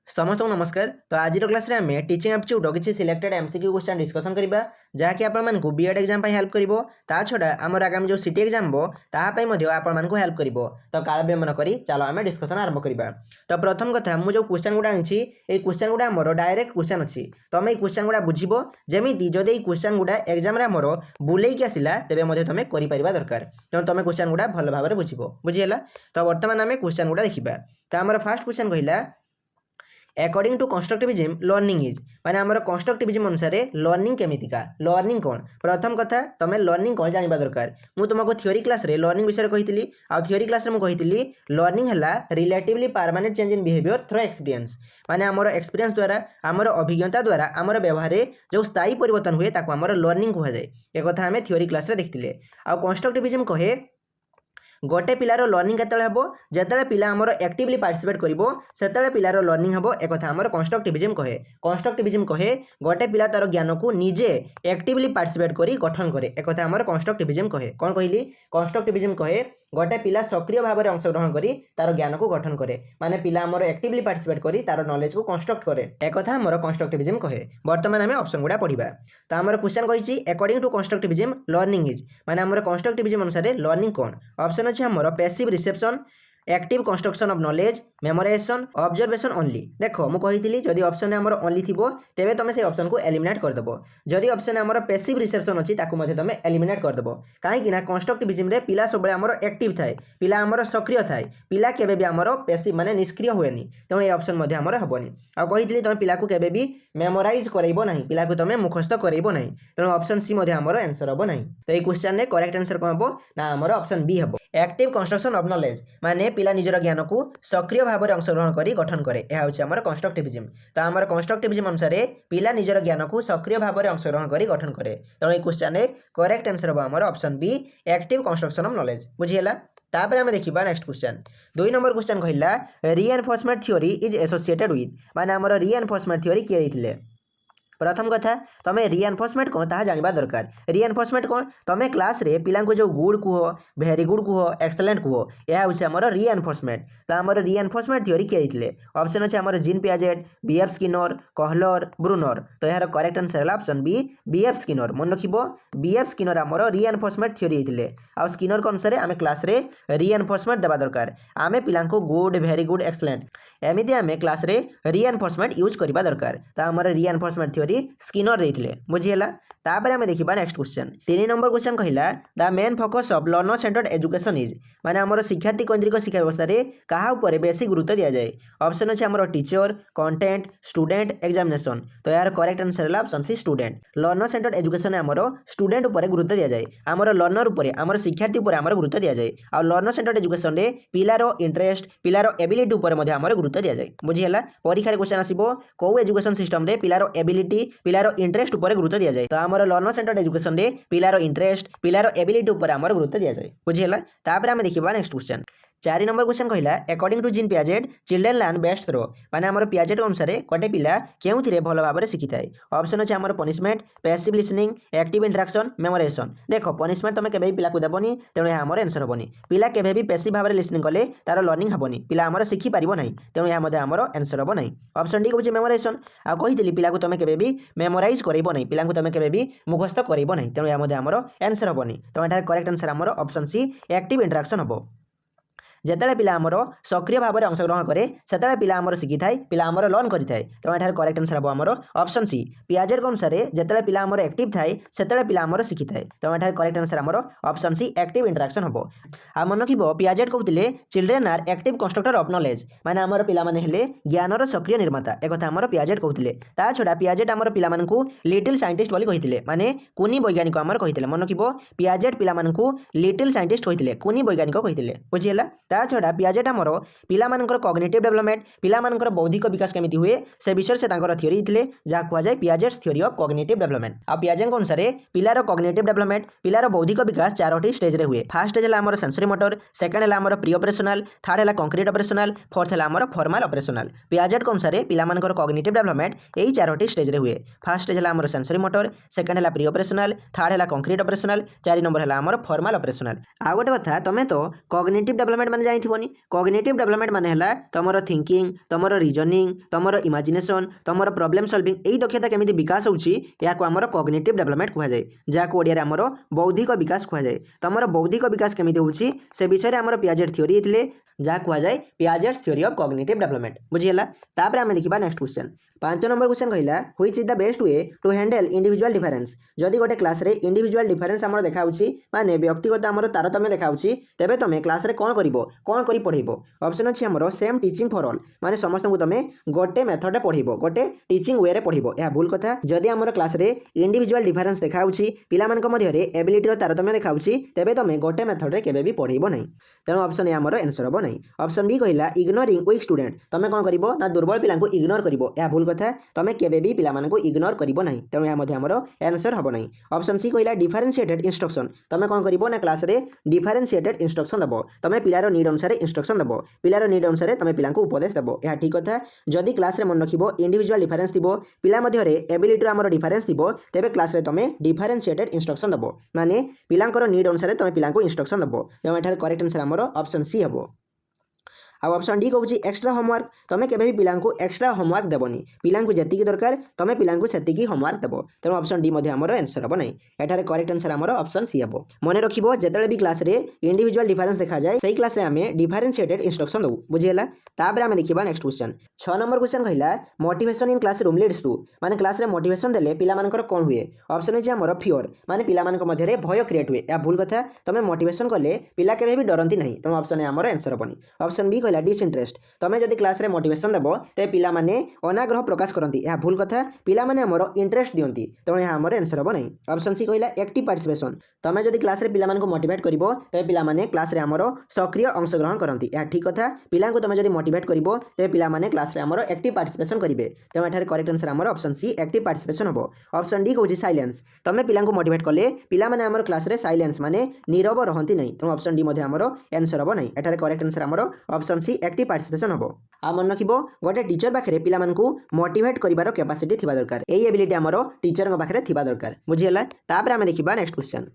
समस्त नमस्कार। तो आज क्लास आम टीचिंग एप्टीट्यूड किसी सिलेक्टेड एमसीक्यू क्वेश्चन डिस्कसन करवा जहाँकि आपको बीएड एग्जाम हेल्प कर छड़ा आमर आगामी जो सिटी एग्जाम हो तापाई आपको हेल्प कर। तो काल विलंब करी चलो आम डिस्कसन आरंभ करवा। तो प्रथम कथा मुझे क्वेश्चन गुड़ा आनी क्वेश्चन गुड़ा आमर डायरेक्ट क्वेश्चन अच्छी तुम ये क्वेश्चन गुड़ा बुझब जमी जदि क्वेश्चन गुड़ा एग्जाम आमर बुलेक आसला तेज तुम कर दरकार तेणु तुम क्वेश्चन गुड़ा भल भाव बुझ बुझीगला। तो बर्तमान आम क्वेश्चन गुड़ा देखा। तो आमर फास्ट क्वेश्चन कहला according to constructivism learning is माने आमर कंस्ट्रक्टिविज्म अनुसार लर्निंग केमितिका लर्निंग कौन प्रथम कथा तुम लर्निंग कौन जानिबा दरकार। मु तुमको थ्योरी क्लास रे लर्निंग विषय कही आ थ्योरी क्लास रे मु कही लर्निंग हैला relatively permanent change in behaviour through experience माने आमर एक्सपीरियंस द्वारा आमर अभिज्ञता द्वारा आमर व्यवहार जो स्थायी परिवर्तन हुए ताको आमर लर्निंग कह जाए। एक कथा आम थ्योरी क्लास रे देखिले। आ कंस्ट्रक्टिविज्म कहे गोटे पिलार लर्निंग केतले हेबो जेतले पिला हमर एक्टिवली पार्टिसिपेट करिवो सेतले पिलार लर्निंग हेबो। एक कथा हमर कंस्ट्रक्टिविज्म कहे। कंस्ट्रक्टिविज्म कहे गोटे पिला तार ज्ञान को निजे एक्टिवली पार्टिसिपेट करी गठन करे। एक कथा हमर कंस्ट्रक्टिविज्म कहे। कोन कहली कंस्ट्रक्टिविज्म कहे गोटे पिला सक्रिय भाव में अंशग्रहण करी तार ज्ञान को गठन करे माने पिला हमर एक्टिवली पार्टिसिपेट करी तार नॉलेज को कंस्ट्रक्ट करे। एक कथा हमर कंस्ट्रक्टिविज्म कहे। वर्तमान हमें ऑप्शन गुडा पढ़िबा। तो हमर क्वेश्चन कहिछि according to constructivism learning is माने हमर कंस्ट्रक्टिविज्म अनुसार लर्निंग कोन ऑप्शन अच्छे हमर passive reception active construction of knowledge memorisation observation only. देखो मु कही जदि ऑप्शन आमर ओनली थिबो तेबे तुम से ऑप्शन को एलिमिनेट कर देबो। जदि ऑप्शन आमर पैसिव रिसेप्शन अछि ताकू मध्ये तुम एलिमिनेट कर देबो काहे ना कंस्ट्रक्टिविज्म रे पिला सब आमर एक्टिव थाए पिला आमर सक्रिय थाए पिला केबे भी आमर पैसिव माने निष्क्रिय होएनी तेणु ए ऑप्शन मध्ये आमर हबोनी। आ कही तुम पिला को केबे भी मेमोराइज करइबो नाही पिला को तुम मुखस्थ करइबो नाही तेणु ऑप्शन सी मध्ये आमर आंसर हबो नाही। तो ए क्वेश्चन रे करेक्ट आंसर कोन हबो ना आमर ऑप्शन बी हबो एक्टिव कंस्ट्रक्शन ऑफ नॉलेज माने पिला निजर ज्ञान को सक्रिय भाव में अंशग्रहण करी गठन करे। यह हूँ आमर कंस्ट्रक्टिविज्म। तो आमर कंस्ट्रक्टिविज्म अनुसार पिला निजर ज्ञान को सक्रिय भाव में अंशग्रहण करी गठन करे तेणु ये क्वेश्चन रे करेक्ट आंसर हम आमर option B active construction of knowledge बुझीगला। तापर आम देखा नेक्स्ट क्वेश्चन 2 नंबर क्वेश्चन कहला reinforcement theory is associated with माने आमर रीएनफोर्समेंट थ्योरी किए देथिले। प्रथम कथा तुम रीएनफोर्समेंट कौन ताहा जानिबा दरकार। रीएनफोर्समेंट कौन तुम क्लास रे पिला को जो गुड कह भेरी गुड कह एक्सलेंट कह यह हूँ आमर रीएनफोर्समेंट। तो आमर रीएनफोर्समेंट थ्योरी किए देथिले ऑप्शन अच्छे आमर जीन पियाजेट बीएफ स्किनर कहलर ब्रूनर। तो यार करेक्ट आंसर है ऑप्शन बी बीएफ स्किनर। मन रखिबो बीएफ स्किनर आमर रीएनफोर्समेंट थ्योरी देथिले आ स्किनर को अनुसार आम क्लास रे रीएनफोर्समेंट देबा दरकार आम पिला को गुड भेरी गुड एक्सलेंट एमती आम क्लास रे रीएनफोर्समेंट यूज करबा दरकार। तो आमर रीएनफोर्समेंट थ्योरी स्किनर देथिले बुझीगला। तापर आम देखा नेक्स्ट क्वेश्चन 3 नंबर क्वेश्चन कहला the main focus of learner centred education is माने आमर शिक्षार्थी केंद्रिक शिक्षा व्यवस्था रे कहा ऊपर बेसी गुरुत्व दिया जाए। ऑप्शन अच्छे आमर टीचर कंटेंट स्टूडेंट एग्जामिनेशन। तो यार करेक्ट आंसर है option C student. Learner centred education आमर स्टूडेंट ऊपर गुरुत्व दिया जाए आमर लर्नर ऊपर आमर शिक्षार्थी ऊपर आमर गुरुत्व दिया जाए आ लर्नर सेंटर्ड एजुकेशन रे पिलार इंटरेस्ट पिलार एबिलिटी ऊपर मध्ये आमर गुरुत्व दिया जाए बुझीगला। परीक्षा रे क्वेश्चन आसीबो को एजुकेशन सिस्टम रे पिलार एबिलिटी पिलार इंटरेस्ट ऊपर गुरुत्व दिया जाए। तो आमर लर्नर सेंटर्ड एजुकेशन रे पिलार इंटरेस्ट पिलार एबिलिटी ऊपर आमर गुरुत्व दिया जाए बुझीगला। तापर आम देखिबा नेक्स्ट क्वेश्चन 4 नंबर क्वेश्चन कहला according to Jean Piaget children learn best through माने आमर पियाजेट अनुसार गोटे पिला केउ थिरे भल भाव में शिखि थाए। ऑप्शन अच्छे आमर punishment passive listening active interaction memorisation. देखो पनिशमेंट तुम केबे पिला को देबोनी तेणु यह आमर आंसर हबोनी पिला केबे भी पैसिव भाव में लिसनिंग कले तार लर्निंग हबोनी पिला आमर शिखि पारिबो नाही तेणु यह मध्ये आमर आंसर हबो नाही। ऑप्शन डी कहूँ मेमोराइजेशन आ कहितली पिला को तुम केबे भी मेमोराइज करइबो नाही पिला को तुम केबे भी मुखस्थ करइबो नाही तेणु यह मध्ये आमर आंसर हबोनी। तो एटा करेक्ट आंसर आमर ऑप्शन सी एक्टिव इंटरेक्शन हबो। जेतेले पिला आमर सक्रिय भाव में अंशग्रहण करे सेतेले पिला आमर शिखि थाए पिला आमर लर्न करि थाए तेणु एठार करेक्ट आंसर हबो आमर ऑप्शन सी पियाजेट अनुसार जेतेले पिला आमर एक्टिव थाए सेतेले पिला आमर शिखि थाए तेणु एठार करेक्ट आंसर आमर ऑप्शन सी एक्टिव इंटरेक्शन हबो। आ मन रखिबो पियाजेट कहउतिले children are active constructor of knowledge माने आमर पिला माने हेले ज्ञानर सक्रिय निर्माता एक कथा आमर पियाजेट कहउतिले। ता छडा पियाजेट आमर पिला मानकू लिटिल साइंटिस्ट बोली कहितिले माने कुनी वैज्ञानिक आमर कहितिले मन रखिबो पियाजेट पिला मानकू लिटिल साइंटिस्ट कहितिले कुनी वैज्ञानिक कहितिले बुझियला। ता छडा पियाजेट आमर पिला मानकर कॉग्निटिव डेवलपमेंट पिला मानकर बौद्धिक विकास केमिति हुए से विषय से तांकर थ्योरी दिथिले जा कुआ जाय Piaget's theory of cognitive development. आ पियाजेट अनुसार पिलार कॉग्निटिव डेवलपमेंट पिलार बौद्धिक विकास 4टी स्टेज रे हुए। फर्स्ट स्टेज है आमर सेंसरी मोटर सेकंड है आमर प्री ऑपरेशनल थर्ड है कंक्रीट ऑपरेशनल फोर्थ है आमर फॉर्मल ऑपरेशनल। पियाजेट अनुसार पिला मानकर कॉग्निटिव डेवलपमेंट एही 4टी स्टेज रे हुए। फर्स्ट स्टेज है आमर सेंसरी मोटर सेकंड है प्री ऑपरेशनल थर्ड है कंक्रीट ऑपरेशनल 4 नंबर है आमर फॉर्मल ऑपरेशनल। आ गोटे कथा तमे तो कॉग्निटिव डेवलपमेंट माने जानिथिबोनी कॉग्निटिव डेवलपमेंट माने हला तमरो थिंकिंग तमरो रीजनिंग तमरो इमेजिनेशन तमरो प्रॉब्लम सॉल्विंग एई दक्षता केमिति विकास होउची या को हमरो कॉग्निटिव डेवलपमेंट कुहा जाय जा को ओडिया रे हमरो बौद्धिक विकास कुहा जाय तमरो बौद्धिक विकास केमिति होउची से विषय रे हमरो पियाजेट थ्योरी इतले जा कुहा जाय Piaget's theory of cognitive development बुझियला तापर हम देखिबा नेक्स्ट क्वेश्चन 5 नंबर क्वेश्चन कहला which is the best way to handle individual difference जदि गोटे क्लास रे इंडिविजुअल डिफरेंस हमर देखाउची माने व्यक्तिगत हमर तारतम्य देखाउची तेबे तमे क्लास रे कोन करिवो कोन करी पढेइबो ऑप्शन अछि हमर सेम टीचिंग फॉर ऑल माने समस्त को तमे गोटे मेथड रे पढेइबो गोटे टीचिंग वे रे पढेइबो या भूल कथा जदि हमर क्लास रे इंडिविजुअल डिफरेंस देखाउची पिला मान को मध्य रे एबिलिटी रो तारतम्य देखाउची तेबे तमे गोटे मेथड रे केबे भी पढेइबो नै तेनो ऑप्शन ए हमर आंसर हो नै ऑप्शन बी कहला इग्नोरिंग वीक स्टूडेंट तमे कोन करिवो ना दुर्बल पिला को इग्नोर करिवो या भूल कथा तमे केबे भी पिला मानको इग्नोर करिवो नै तेनो या मध्ये हमरो आंसर हबो नै ऑप्शन सी कहला डिफरेंशिएटेड इंस्ट्रक्शन तमे कोन करिवो ना क्लास रे डिफरेंशिएटेड इंस्ट्रक्शन दबो तमे पिलारो नीड अनुसार इंस्ट्रक्शन दबो पिलारो नीड अनुसार तमे पिला को उपदेश दबो या ठीक कथा जदि क्लास रे मन रखिबो इंडिविजुअल डिफरेंस दिबो पिला मध्ये रे एबिलिटी रो हमरो डिफरेंस दिबो तेबे क्लास रे तमे डिफरेंशिएटेड इंस्ट्रक्शन दबो माने पिलांकर नीड अनुसार तमे पिला को इंस्ट्रक्शन दबो तेनो एठार करेक्ट आंसर हमरो ऑप्शन सी हबो आ ऑप्शन डी कहूँ एक्सट्रा होमवर्क तुम केबे भी पिला एक्सट्रा होमवर्क देवनी पिला जी दरकार तुम पिला से होमवर्क देव तेणु ऑप्शन डी आमर आंसर हम ना एठार करेक्ट आंसर आमर ऑप्शन सी हम मन रखिबो जेतेबेले भी क्लास रे इंडिविजुअल डिफरेंस देखा जाए सही क्लास रे हमें डिफरेंशिएटेड इंस्ट्रक्शन दउ बुझियला तापर हमें देखिबा नेक्स्ट क्वेश्चन 6 नंबर क्वेश्चन कहला motivation in classroom leads to माने क्लास रे मोटिवेशन देले पिला मानकर कोन हुए ऑप्शन अछि हमर फियर माने पिला मानक मध्ये रे भय क्रिएट हुए या भूल कथा तमे मोटिवेशन करले पिला केबे भी डरंती नहीं तो ऑप्शन ए हमर आंसर बनी ऑप्शन बी कहला डिसइंटरेस्ट तमे जदि क्लास रे मोटिवेशन देबो ते पिला माने अनाग्रह प्रकाश करंती या भूल कथा पिला माने हमर इंटरेस्ट दियंती तो या हमर आंसर हो नै ऑप्शन सी कहला एक्टिव पार्टिसिपेशन तमे जदि क्लास रे पिला मानको मोटिवेट करबो ते पिला माने क्लास रे हमर सक्रिय अंशग्रहण करंती या ठीक कथा पिला को तमे जदि मोटिवेट करबो ते पिला माने क्लास रे हमर एक्टिव पार्टिसिपेशन करिवे तो एठार करेक्ट आंसर हमर ऑप्शन सी एक्टिव पार्टिसिपेशन होबो ऑप्शन डी कहूची साइलेंस तमे पिला को मोटिवेट करले पिला माने हमर क्लास रे साइलेंस माने नीरव रहंती नै तो ऑप्शन डी मध्ये हमर आंसर हो नै एठार करेक्ट आंसर हमर ऑप्शन सी एक्टिव पार्टिसिपेशन होबो आ मन रखिबो गोटे टीचर पाखरे पिला मानकू मोटिवेट करिवार कैपेसिटी थिबा दरकार एई एबिलिटी हमर टीचर पाखरे थिबा दरकार बुझियला तापर हम देखिबा नेक्स्ट क्वेश्चन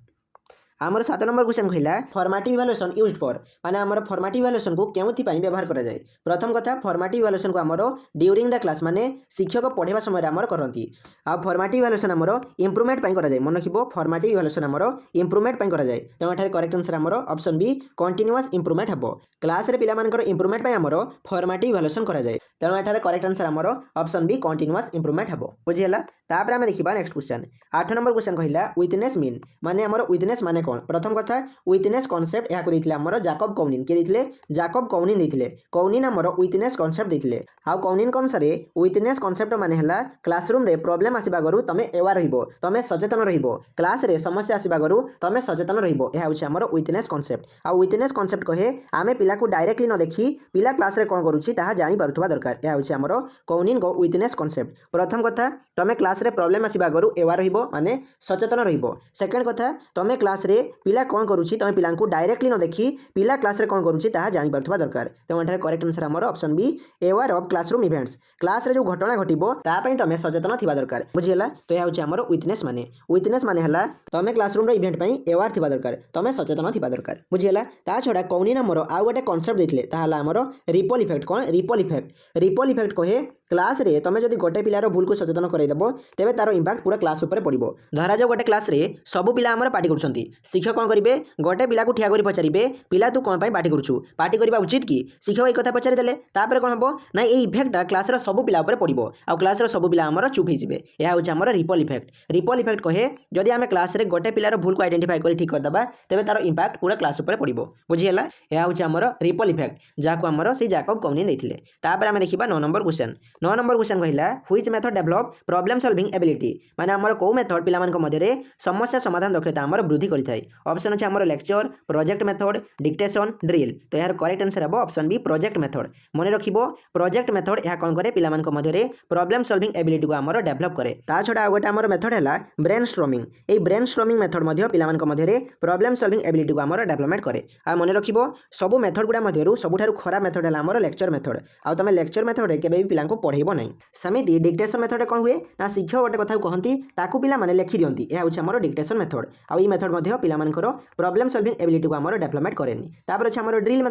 आमर 7 नंबर क्वेश्चन कहला फॉर्मेटिव इवैल्यूएशन यूज्ड फॉर माने आमर फॉर्मेटिव इवैल्यूएशन को केउथि पई व्यवहार करा जाय प्रथम कथा फॉर्मेटिव इवैल्यूएशन को आमर ड्यूरिंग द क्लास माने शिक्षक पढेबा समय आमर करंती आ फॉर्मेटिव इवैल्यूएशन आमर इंप्रूवमेंट पई करा जाय मन रखिबो फॉर्मेटिव इवैल्यूएशन आमर इंप्रूवमेंट पई करा जाय तो एठार करेक्ट आंसर आमर ऑप्शन बी कंटीन्यूअस इंप्रूवमेंट हबो क्लास रे पिला मानकर इंप्रूवमेंट पई आमर फॉर्मेटिव इवैल्यूएशन करा जाय तेनो एठार करेक्ट आंसर आमर ऑप्शन बी कंटीन्यूअस इंप्रूवमेंट हबो बुझियला तापर हम देखिबा नेक्स्ट क्वेश्चन 8 नंबर क्वेश्चन कहला विटनेस मीन माने आमर विटनेस माने कोन प्रथम कथा विटनेस कांसेप्ट या को देथिले हमर जाकब कौनिन के देथिले जाकब कौनिन देथिले कौनिन हमर विटनेस कांसेप्ट देथिले आ कौनिन कोन सरे विटनेस कांसेप्ट माने हला क्लासरूम रे प्रॉब्लम आसीबा गरु तमे एवार रहिबो तमे सचेतन रहिबो क्लास रे समस्या आसीबा गरु तमे सचेतन रहिबो एहा होछि हमर विटनेस कांसेप्ट आ विटनेस कांसेप्ट कहे आमे पिला को डायरेक्टली न देखि पिला क्लास रे कोन करूछि ताहा जानि पारुथबा दरकार एहा होछि हमर कौनिन को विटनेस कांसेप्ट प्रथम कथा तमे क्लास रे प्रॉब्लम आसीबा गरु एवार रहिबो माने सचेतन रहिबो सेकंड कथा तमे क्लास रे पिला कोन करूछि तमे पिला को डायरेक्टली न देखि पिला क्लास रे कोन करूछि ताहा जानि पारुथबा दरकार तो एठार करेक्ट आंसर हमर option B aware of classroom events class रे जो घटना घटिबो ता पई तमे सचेतन थिबा दरकार बुझियला तो एहा होछि हमर विटनेस माने हला तमे क्लासरूम रे इवेंट पई एवार थिबा दरकार तमे सचेतन थिबा दरकार बुझियला ता छोडा कौनिन हमर आ गोटे कांसेप्ट देथिले ता हला हमर रिपल इफेक्ट कोन रिपल इफेक्ट कहे क्लास रे तमे जदि गोटे पिलार भूल को सचेतन करइ देबो तेबे तारो इंपैक्ट पूरा क्लास ऊपर पड़िबो धरा जो गोटे क्लास रे सब पिला हमर पार्टी करछंती शिक्षक कोन करिवे गोटे पिला को ठिया करी पचारिबे पिला तू कोन पई पार्टी करछु पार्टी करबा उचित कि शिक्षक ए कथा पचारि देले तापर कोन हबो ना ए इफेक्ट क्लास रे सब पिला ऊपर पड़िबो आ क्लास रे सब पिला हमर चुप हि जिवे एहा होछि हमर रिपल इफेक्ट कहे जदि हमें क्लास रे गोटे पिलार भूल को आइडेंटिफाई करी ठीक कर दबा तेबे तारो इंपैक्ट पूरा क्लास ऊपर पड़िबो बुझियला एहा होछि हमर रिपल इफेक्ट जाको हमर से जाकब कौनिन देथिले तापर हम देखिबा 9 नंबर क्वेश्चन कहला which method develop problem solving ability माने हमर को मेथड पिला मानक मध्ये रे समस्या समाधान दक्षता हमर वृद्धि करिथाय ऑप्शन अछि हमर lecture project method dictation drill तो यार करेक्ट आंसर हबो ऑप्शन बी प्रोजेक्ट मेथड मने रखिबो प्रोजेक्ट मेथड या कोन करे पिला मानक मध्ये रे प्रॉब्लम सॉल्विंग एबिलिटी को हमर डेवलप करे ता छोडा गोटे हमर मेथड हला ब्रेनस्टॉर्मिंग ए ब्रेनस्टॉर्मिंग मेथड मध्ये पिला मानक मध्ये रे प्रॉब्लम सॉल्विंग एबिलिटी को हमर डेवलपमेंट करे आ मने रखिबो सब मेथड गुडा मध्ये रु सबुठारु खरा मेथड हला हमर लेक्चर मेथड आ तमे लेक्चर मेथड रे केबे भी पिला को पढेइबो नै समिति डिक्टेशन मेथड कोन हुए ना शिक्षक गोटे कथा कहंती ताकू पिला माने लेखि दियंती एहा होछि हमर डिक्टेशन मेथड आ ई मेथड मध्ये पिलामानकर प्रॉब्लम सॉल्विंग एबिलिटी को आमर डेवलपमेंट करेनि। तापर अच्छे आमर ड्रिल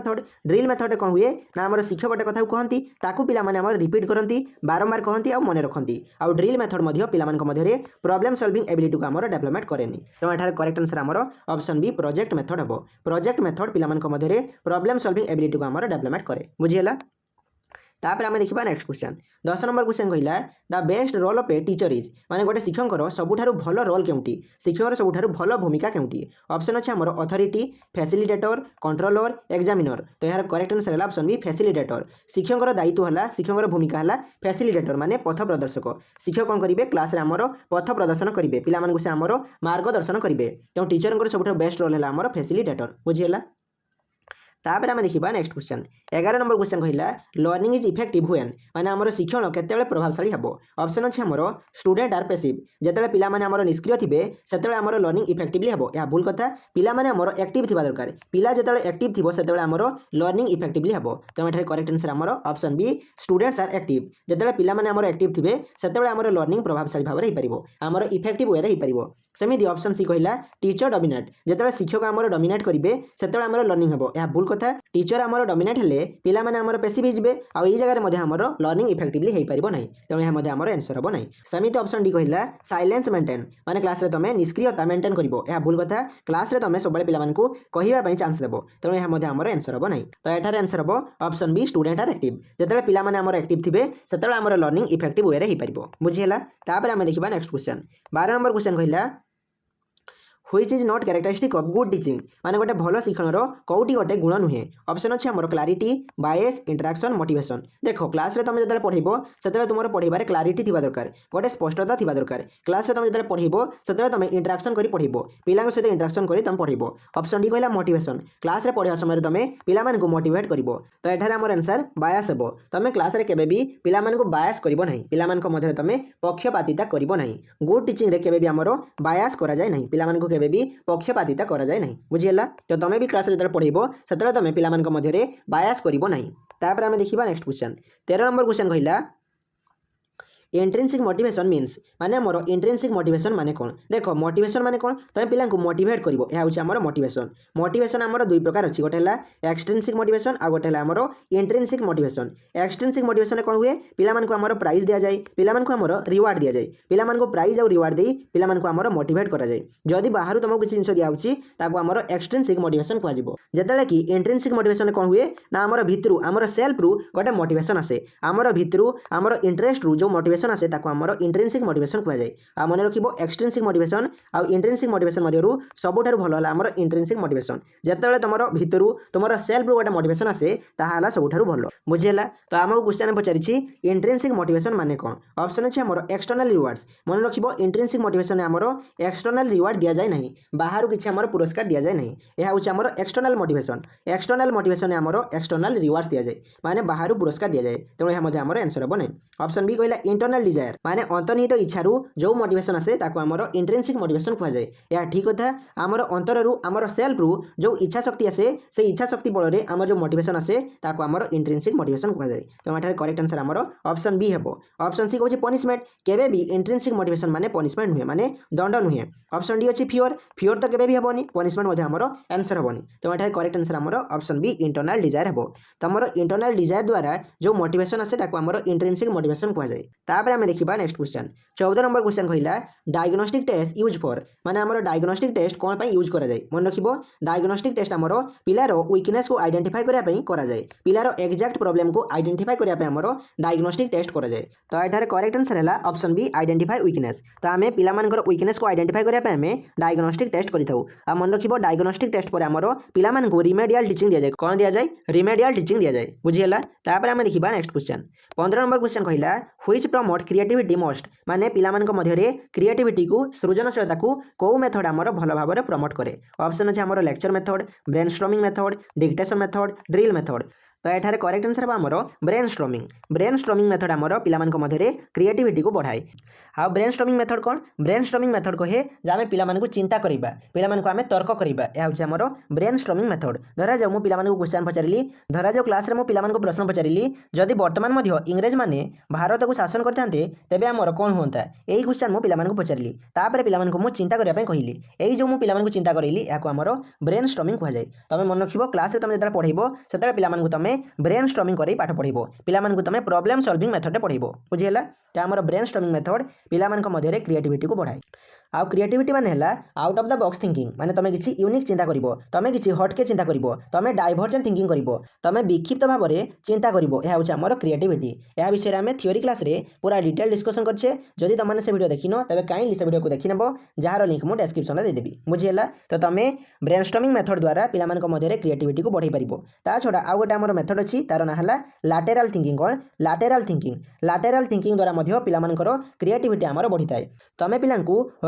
मेथड कौन हुए ना आमर शिक्षक गोटे कथा कहती ताकू पिलामाने आमर रिपीट करती बारंबार कहती आ मन रखती आ ड्रिल मेथड मध्य पिलामानक मध्य प्रॉब्लम सॉल्विंग एबिलिटी को आमर डेवलपमेंट करेनि। तो एठार करेक्ट आंसर आमर ऑप्शन बी प्रोजेक्ट मेथड हबो। प्रोजेक्ट मेथड पिलामानक मध्य प्रॉब्लम सॉल्विंग एबिलिटी को आमर डेवलपमेंट करे। बुझिला। तापर आम देखा नेक्स्ट क्वेश्चन 10 नंबर क्वेश्चन कहला the best role of a teacher is माने गोटे शिक्षकर सबुठारु भल रोल केउटी शिक्षकर सबुठारु भल भूमिका केउटी। ऑप्शन अच्छे आमर अथॉरिटी फैसिलिटेटर कंट्रोलर एग्जामिनर। तो यार करेक्ट आंसर है ऑप्शन बी फैसिलिटेटर। शिक्षकर दायित्व है शिक्षकर भूमिका है फैसिलिटेटर माने पथ प्रदर्शक। शिक्षक कौन करेंगे क्लास आमर पथ प्रदर्शन करेंगे पिलामानकु से आमर मार्गदर्शन करेंगे। तो टीचर सबुठारु बेस्ट रोल है आमर फैसिलिटेटर। बुझीगला। तापर आम देखा नेक्स्ट क्वेश्चन 11 नंबर क्वेश्चन कहला लर्निंग इज इफेक्टिव व्हेन माने आमर शिक्षण केतेबेले प्रभावशाली हबो। ऑप्शन अच्छे आमर स्टूडेंट आर पैसिव जेतेबेले पिला माने आमर निष्क्रिय थिबे सेतेबेले आमर लर्निंग इफेक्टिवली हबो। या भूल कथा पिला माने आमर एक्टिव थिबा दरकार पिला जेतेबेले एक्टिव थिबो सेतेबेले आमर लर्निंग इफेक्टिवली हबो। तो एठारे करेक्ट आंसर आमर option B students are active जेतेबेले पिला माने आमर एक्टिव थिबे सेतेबेले आमर लर्निंग प्रभावशाली भाव रे हि परिबो आमर इफेक्टिव वे रे हि परिबो। सेमिति ऑप्शन सी कहला टीचर डोमिनेट जेतेबेले शिक्षक आमर डोमिनेट करिवे सेतेबेले आमर लर्निंग हबो। या भूल कथा टीचर आमर डोमिनेट हेले पिला माने आमर पैसिव हिजबे आ ई जगह रे मध्ये आमर लर्निंग इफेक्टिवली हेइ परिबो नै। तेणु यहाँ मध्ये आमर आंसर हबो नै। सेमिति ऑप्शन डी कहला साइलेंस मेंटेन माने क्लास रे तमे निष्क्रियता मेंटेन करिवो। या भूल कथा क्लास रे तमे सबले पिला मानकु कहिबा पई चांस देबो। तेणु यहाँ मध्ये आमर आंसर हबो नै। तो एठार आंसर हबो option B student are active जेतेबेले पिला माने आमर एक्टिव थिबे सेतेबेले आमर लर्निंग इफेक्टिव वे रे हेइ परिबो। बुझियला। तापर आमे देखिबा नेक्स्ट क्वेश्चन 12 नंबर क्वेश्चन कहला which is not characteristic of good teaching माने गोटे भल शिक्षणर कौटी गोटे गुण नुहे। ऑप्शन अच्छे आमर क्लारिटी बायस इंटरेक्शन मोटिवेशन। देखो क्लास रे तुम जो पढ़ेबो सेतेबेले तुमर पढ़ाइबारे क्लारिटी थिबा दरकार गोटे स्पष्टता थिबा दरकार। क्लास रे तुम जो पढ़ेबो सेतेबेले तुम इंटरेक्शन करी पढ़ेबो पिलांग सहित इंटरेक्शन करी तुम पढ़ेबो। ऑप्शन डी कहला मोटिवेशन क्लास रे पढ़िया समय तुम पिला मानकु मोटिवेट करिवो। तो एठारे आमर आंसर बायस हेबो तुम क्लास रे केबे भी पिला मानकु बायस करिवो नाही पिला मानक मध्य तुम पक्षपातिता करिवो नाही। गुड टीचिंग रे केबे भी आमर बायस करा जाय नाही पिला मानकु केबे भी पक्षपातिता करा जाय नहीं। बुझियला। तो तुम भी क्लास रे पढ़ेबो सेतेबेले तुम पिला मानक मध्य बायस करिवो नाही। तापर आमे देखिबा नेक्स्ट क्वेश्चन 13 नंबर क्वेश्चन कहला इंट्रिंसिक मोटिवेशन मीन्स माने आमर इंट्रिंसिक मोटिवेशन माने कोन। देखो मोटिवेशन माने कोन तुम पिला को मोटिवेट करिवो या होची आमर मोटिवेशन। मोटिवेशन आमर दुई प्रकार अछि गोटे हला एक्सट्रिंसिक मोटिवेशन आ गोटे हला आमर इंट्रिंसिक मोटिवेशन। एक्सट्रिंसिक मोटिवेशन कोन हुए पिला मान को आमर प्राइज दिया जाय पिला मान को आमर रिवार्ड दिया जाय पिला मान को प्राइज आ रिवार्ड देई पिला मान को आमर मोटिवेट करा जाय। जदि बाहरु तुमको किछि जिंस दिया होची ताको आमर एक्सट्रिंसिक मोटिवेशन कहवा जिवो। जेतेले कि इंट्रिंसिक मोटिवेशन कोन हुए ना आमर भितरु आमर सेल्फ रु गोटे मोटिवेशन आसे आमर भितरु आमर इंटरेस्ट रु जो मोटिवेशन आसे ताको आमर इंट्रिंसिक मोटिवेशन कहवा जाय। आ मन रखिबो एक्सट्रिंसिक मोटिवेशन आ इंट्रिंसिक मोटिवेशन मध्यरु सबुठारु भलो हला आमर इंट्रिंसिक मोटिवेशन। जेतेले तमरो भितरु तमरो सेल्फ रु गोटे मोटिवेशन आसे ताहा हला सबुठारु भलो। बुझियला। तो आमो क्वेश्चन पचारिछि इंट्रिंसिक मोटिवेशन माने कोन। ऑप्शन अछि आमर एक्सटर्नल रिवार्ड्स मन रखिबो इंट्रिंसिक मोटिवेशन आमर एक्सटर्नल रिवार्ड दिया जाय नाही बाहरु किछि आमर पुरस्कार दिया जाय नाही एहा होछि आमर एक्सटर्नल मोटिवेशन। एक्सटर्नल मोटिवेशन आमर एक्सटर्नल रिवार्ड्स दिया जाय माने बाहरु पुरस्कार दिया जाय। तेणु एहा मध्ये आमर आंसर हबो नै। ऑप्शन बी कहला इंटरनल डिजायर माने अंतर्निहित इच्छारु जो मोटिवेशन आसे ताको आमर इंट्रिंसिक मोटिवेशन कहवा जाय। या ठीक कथा आमर अंतररु आमर सेल्फ रु जो इच्छा शक्ति आसे से इच्छा शक्ति बल रे आमर जो मोटिवेशन आसे ताको आमर इंट्रिंसिक मोटिवेशन कहवा जाय। तो एठारे करेक्ट आंसर आमर ऑप्शन बी हेबो। ऑप्शन सी कहछि पनिशमेंट केबे भी इंट्रिंसिक मोटिवेशन माने पनिशमेंट नुहे माने दंड नुहे। ऑप्शन डी अछि फियर फियर तो केबे भी हेबोनी पनिशमेंट मध्ये आमर आंसर हेबोनी। तो एठारे करेक्ट आंसर आमर ऑप्शन बी इंटरनल डिजायर हेबो। तमर इंटरनल डिजायर द्वारा जो मोटिवेशन आसे ताको आमर इंट्रिंसिक मोटिवेशन कहवा जाय। तापर आमे देखिबा नेक्स्ट क्वेश्चन 14 नंबर क्वेश्चन कहला डायग्नोस्टिक टेस्ट यूज फॉर माने आमर डायग्नोस्टिक टेस्ट कोन पई यूज करा जाय। मन रखिबो डायग्नोस्टिक टेस्ट आमर पिलारो वीकनेस को आइडेंटिफाई करिया पई करा जाय पिलारो एक्जेक्ट प्रॉब्लम को आइडेंटिफाई करिया पई आमर डायग्नोस्टिक टेस्ट करा जाय। तो एठारे करेक्ट आंसर हैला ऑप्शन बी आइडेंटिफाई वीकनेस। तो आमे पिला मानकर वीकनेस को आइडेंटिफाई करिया पई आमे डायग्नोस्टिक टेस्ट करिथाउ। आ मन रखिबो डायग्नोस्टिक टेस्ट पर आमर पिला मान को रिमेडियल टीचिंग दिया जाय कोन दिया जाय रिमेडियल टीचिंग दिया जाय। बुझियला। तापर आमे देखिबा नेक्स्ट क्वेश्चन 15 नंबर क्वेश्चन कहला व्हिच प्रमोट क्रिएटिविटी मोस्ट माने पिला मान को मध्य रे क्रिएटिविटी को सृजनशीलता को को मेथड आमर भलो भाबरे प्रमोट करे। ऑप्शन अछि आमर lecture method brainstorming method dictation method drill method. तो एठारे करेक्ट आंसर आमर ब्रेनस्टॉर्मिंग मेथड आमर पिला मान को मध्य रे क्रिएटिविटी को बढ़ाए। आ ब्रेनस्टॉर्मिंग मेथड कौन ब्रेनस्टॉर्मिंग मेथड कहे जे आम पिला चिंता करवा पिला आम तर्क करवा यह हूँ आमर ब्रेनस्टॉर्मिंग मेथड धरा जाऊ मुझे पिला क्वेश्चन पचारि धरा जाऊ क्लास में पिला प्रश्न पचारि जदि बर्तमान इंग्रेज मैंने भारत को शासन करते तेज आमर कौन होता यही क्वेश्चन मुझे पिला पचारि तापर पिला मुझे चिंता करने कहली यही जो मुझे पिला चिंता करेली या आमर ब्रेनस्टॉर्मिंग कहुए तुम मन रख क्लास में तुम जो पढ़ो से पिला तुम ब्रेनस्टॉर्मिंग कर पाठ पढ़ो पिला तुम प्रॉब्लम सॉल्विंग मेथड पढ़ो बुझीगला तो आमर ब्रेनस्टॉर्मिंग मेथड पिला मध्य क्रिएटिविटी को बढ़ाए आउ क्रिएटिविटी माने हला out of the box thinking माने तुम किसी यूनिक चिंता करिवो तुम किसी हटके चिंता करिवो तुम डाइवर्जेंट थिंकिंग करिवो तुम विक्षिप्त भाव में चिंता करिवो यह हूँ आमर क्रिएटिविटी यह विषय में थ्योरी क्लास रे पूरा डिटेल डिस्कशन करछे जदि तुमने से वीडियो देखिनो तबे काइंडली से वीडियो को देखि नेबो जार लिंक मु डिस्क्रिप्शन रे दे देबी बुझीगला तो तुम ब्रेनस्टॉर्मिंग मेथड द्वारा पिला मध्य क्रिएटिविटी को बढ़ाई पारिबो ता छडा आउ गोटे आमर मेथड अछि तार ना हला लैटेरल थिंकिंग कौन लैटेरल थिंकिंग द्वारा मध्य पिला क्रिएटिविटी आमर बढ़ी थाए तुम पिला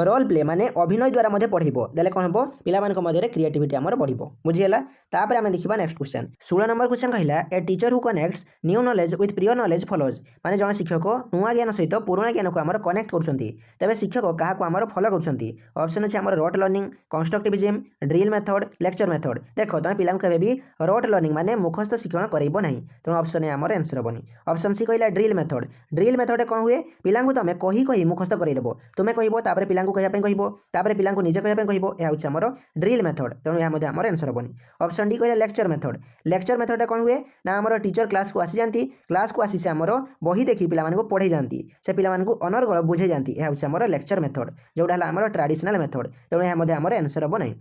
रोल प्ले माने अभिनय द्वारा मध्य पढ़ो देले कौन हम पिला मध्य क्रिएटिविटी आमर बढ़ो बुझीगला तापर आम देखा नेक्स्ट क्वेश्चन 16 नंबर क्वेश्चन कहला a teacher who connects new knowledge with prior knowledge follows माने जन शिक्षक नुआ ज्ञान सहित पुराना ज्ञान को आमर कनेक्ट करछंती तेबे शिक्षक काहा को आमर फॉलो करछंती ऑप्शन अछि आमर rote learning constructivism drill method lecture method देखो तुम पिला केबे भी रोट लर्निंग माने मुखस्थ शिक्षण करइबो नाही तेणु ऑप्शन ए आमर आंसर बनी ऑप्शन सी कहला ड्रिल मेथड कौन हुए पिला तुम कही मुखस्थ करदेव तुम कहबो तापर पिला कहया कहबो तापर पिला निजे कहया कहबो यह हूँ आमर ड्रिल मेथड तेणु यह आमर आंसर बनी ऑप्शन डी कहला लेक्चर मेथड कौन हुए ना आमर टीचर क्लास को आसी जाती क्लास को आसी से आमर बही देखी पिला पढ़े जाती से पिला अनर्गल बुझे जाती यह हूँ आमर लेक्चर मेथड जोटा आमर ट्रेडिशनल मेथड तेणु यह आमर आंसर हम ना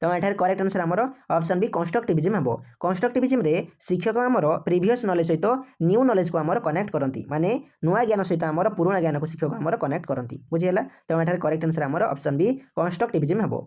तो यहाँ करेक्ट आंसर आमर ऑप्शन बी कंस्ट्रक्टिविज्म हम कंस्ट्रक्टिविज्म रे शिक्षक आमर प्रीवियस नॉलेज सहित न्यू नॉलेज को आमर कनेक्ट करती माने नुआ ज्ञान सहित आमर पुराना ज्ञान को शिक्षक आमर कनेक्ट करती बुझीगला तो यहाँ करेक्ट आंसर आमर ऑप्शन बी कंस्ट्रक्टिविज्म हम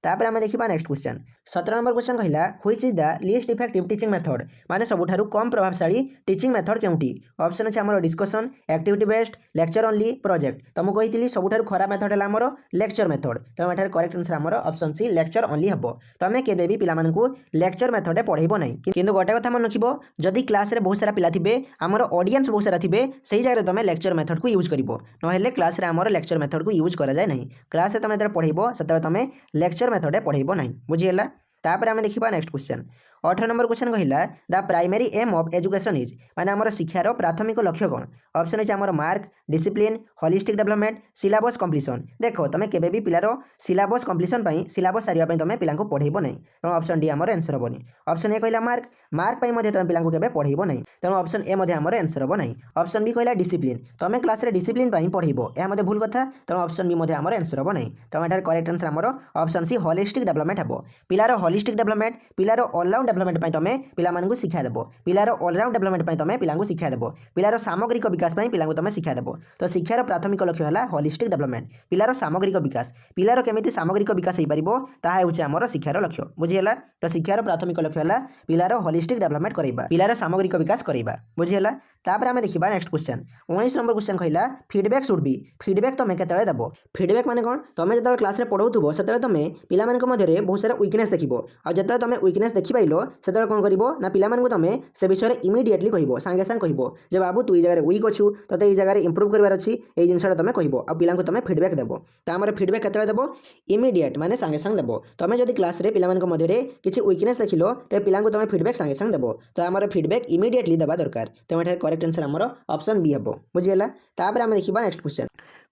तापर आम देखा नेक्स्ट क्वेश्चन 17 नंबर क्वेश्चन कहला which is the least effective teaching method माने सबुठारु कम प्रभावशाली टीचिंग मेथड केउटी ऑप्शन अछि हमर discussion activity based lecture only project तो मु कहितली सबुठारु खराब मेथड हला हमर लेक्चर मेथड तो एठार करेक्ट आंसर हमर ऑप्शन सी लेक्चर ओनली हबो तमे केबे भी पिला मानकु लेक्चर मेथड पढैबो नै किंतु गोटे कथा मन रखिबो जदि क्लास रे बहुत सारा पिला थिबे हमर ऑडियंस बहुत सारा थिबे सही जगह तमे लेक्चर मेथड को यूज करिवो न हेले क्लास रे हमर लेक्चर मेथड को यूज करा जाय नै क्लास रे तमे जरा पढैबो सेतरे तमे लेक्चर मेथड पढैबो नै बुझियला तापर आम देखा नेक्स्ट क्वेश्चन 18 नंबर क्वेश्चन कहला the primary aim of education is माने हमर शिक्षार प्राथमिक लक्ष्य कौन ऑप्शन है हमर mark discipline holistic development syllabus completion देखो तुम केबे भी पिलार सिलेबस कंप्लीशन पई सिलेबस सारिया पई तुम पिला को पढैबो नै तेणु ऑप्शन डी हमर आंसर बनी ऑप्शन ए कहला मार्क पई मध्ये तुम पिला को केबे पढैबो नै तेणु ऑप्शन ए मध्ये हमर आंसर बनै ऑप्शन बी कहला डिसिप्लिन तुम क्लास रे डिसिप्लिन पई पढैबो ए मध्ये भूल कथा तेणु ऑप्शन बी मध्ये हमर आंसर बनै तो एटार करेक्ट आंसर हमर ऑप्शन सी होलिस्टिक डेवलपमेंट हबो पिलार होलिस्टिक डेवलपमेंट पिलार ऑल राउंड डेवलपमेंट पई तुम पिला मानकु शिक्षा देबो पिलार ऑल राउंड डेवलपमेंट पई तुम पिला को शिक्षा देबो पिलार सामग्रिक विकास पई पिला को तुम शिक्षा देबो तो शिक्षार प्राथमिक लक्ष्य है होलिस्टिक डेवलपमेंट पिलार सामग्रिक विकास पिलार केमिति सामग्रिक विकास हो पारिबो ताहा हेउचे हमर शिक्षार लक्ष्य बुझियला तो शिक्षार प्राथमिक लक्ष्य है पिलार होलिस्टिक डेवलपमेंट करैबा पिलार सामग्रिक विकास करैबा बुझियला तापर आमे देखिबा नेक्स्ट क्वेश्चन 19 नंबर क्वेश्चन कहला फीडबैक शुड बी फीडबैक तुम केतळे देबो फीडबैक माने कोन तुम जतळे क्लास रे पढौथुबो सेतळे तुम पिला मानक मध्ये रे बहुत सारा वीकनेस देखिबो आ जतळे तुम वीकनेस देखि पाइलो सेतळे कोन करिवो ना पिला मानक तुम से विषय रे इमीडिएटली कहिबो संगे संग कहिबो जे बाबू तू ई जगह रे वीक अछु तते ई जगह रे इंप्रूव करबार अछि ए जिंसटा तुम कहिबो आ पिला को तुम फीडबैक देबो त हमर फीडबैक केतळे देबो इमीडिएट माने संगे संग देबो तुम जदी क्लास रे पिला मानक मध्ये रे किछि वीकनेस देखिलो ते पिला को तुम फीडबैक संगे संग देबो तो हमर फीडबैक इमीडिएटली देबा दरकार तो एटा करेक्ट आंसर हमर ऑप्शन बी हबो बुझियला तापर हम देखिबा नेक्स्ट क्वेश्चन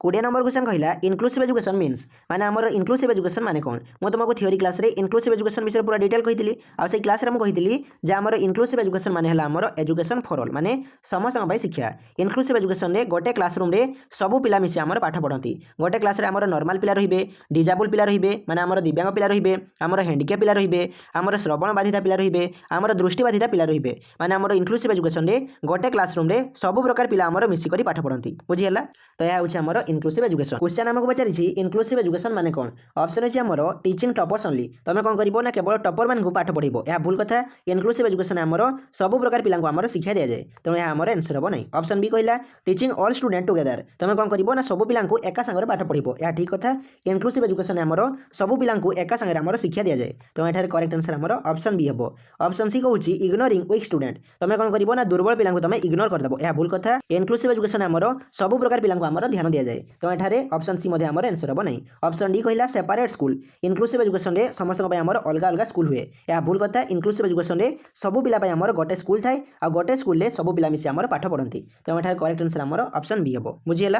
20 नंबर क्वेश्चन कहला इनक्लूसिव एजुकेशन मीन्स माने हमर इनक्लूसिव एजुकेशन माने कोन मो तुमको थ्योरी क्लास रे इनक्लूसिव एजुकेशन विषय पूरा डिटेल कहितली आ से क्लास रे हम कहितली जे हमर इनक्लूसिव एजुकेशन माने हला हमर एजुकेशन फॉर ऑल माने समस्त पई शिक्षा इनक्लूसिव एजुकेशन रे गोटे क्लासरूम रे सब पिला मिसी हमर पाठ पढंती गोटे क्लास रे हमर नॉर्मल पिला रहिबे डिजेबल पिला रहिबे माने हमर दिव्यांग पिला रहिबे हमर हैंडिकैप पिला रहिबे हमर श्रवण बाधिता पिला रहिबे हमर दृष्टि बाधिता पिला रहिबे माने हमर इनक्लूसिव एजुकेशन रे गोटे क्लासरूम रे सब प्रकार पिला हमर मिसी करी पाठ पढंती बुझी हला तो या होछ हमर इनक्लूसिव एजुकेशन क्वेश्चन हमको पचारि इनक्लूसिव एजुकेशन माने कोन ऑप्शन अछि हमर टीचिंग टॉपर्स ओनली तमे कोन करिवो ना केवल टॉपर मान को पाठ पढिबो या भूल कथा इनक्लूसिव एजुकेशन आमर सब प्रकार पिला आमर शिक्षा दि जाए तेणु यह आमर आंसर हम नहीं ऑप्शन बी कहला टीचिंग ऑल स्टूडेंट टुगेदर तुम कौन कर ना सब पिला एका सागर पाठ पढ़ो यह ठीक कथा इनक्लूसिव एजुकेशन आमर सब पिला एका सागर आमर शिक्षा दि जाए तेणु यहाँ करेक्ट आंसर आमर ऑप्शन बी हम ऑप्शन सी कहूँ इग्नोरिंग वीक स्टूडेंट तुम कौन कर ना दुर्बल पिला तुम इग्नोर करदेव यह भूल कथा इनक्लूसिव एजुकेशन आमर सब प्रकार पिला आमर ध्यान दि जाए तो यहाँ ऑप्शन सी आमर आंसर हम नहीं ऑप्शन डी कहला सेपरेट स्कूल इनक्लूसिव एजुकेशन रे समस्त आमर अलग अलग स्कूल हुए यह भूल कथा इनक्लूसिव एजुकेशन रे सब पिला आमर गोटे स्कूल थाए आ गोटे स्कूल सब पिला मिसी आमर पाठ पढ़ती तो यहाँ करेक्ट आंसर आमर ऑप्शन बी हम बुझीगला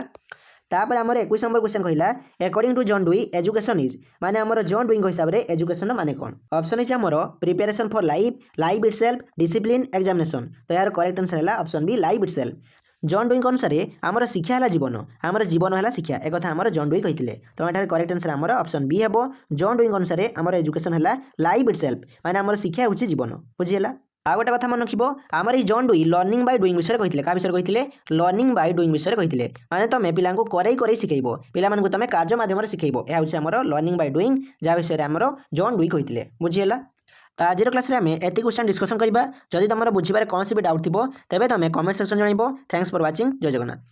तापर आमर 21 नंबर क्वेश्चन कहला according to John Dewey education is माने आमर जॉन डुई हिसाब से एजुकेशन माने कौन ऑप्शन इज आमर preparation for life itself discipline examination तो यार करेक्ट आंसर है option B life itself John Dewey अनुसार आमर शिक्षा है जीवन आमर जीवन है शिक्षा एक कथा आमर जॉन डुई कहते तो यहाँ करेक्ट आंसर आमर ऑप्शन बी हम जॉन डुई अनुसार आमर एजुकेशन है लाइफ इटसेल्फ माने आमर शिक्षा होची जीवन बुझीगला आ गोटे कथा मन रखिबो आमर ई John Dewey learning by doing विषय कहते क्या विषय कहते लर्निंग बाय डुइंग विषय कहते माने तुम पिला करे शिखेब पिला तुम कार्य माध्यम शिखेब यह हूँ आमर लर्निंग बाय डुइंग जहाँ विषय आमर जॉन डुई कहते बुझीगला तो आज क्लास में आम एति क्वेश्चन डिस्कसन करवा जदि तुम बुझे कौन भी डाउट थो तेज तुम कमेंट सेक्शन जन थैंक्स फॉर वाचिंग जय जगन्नाथ।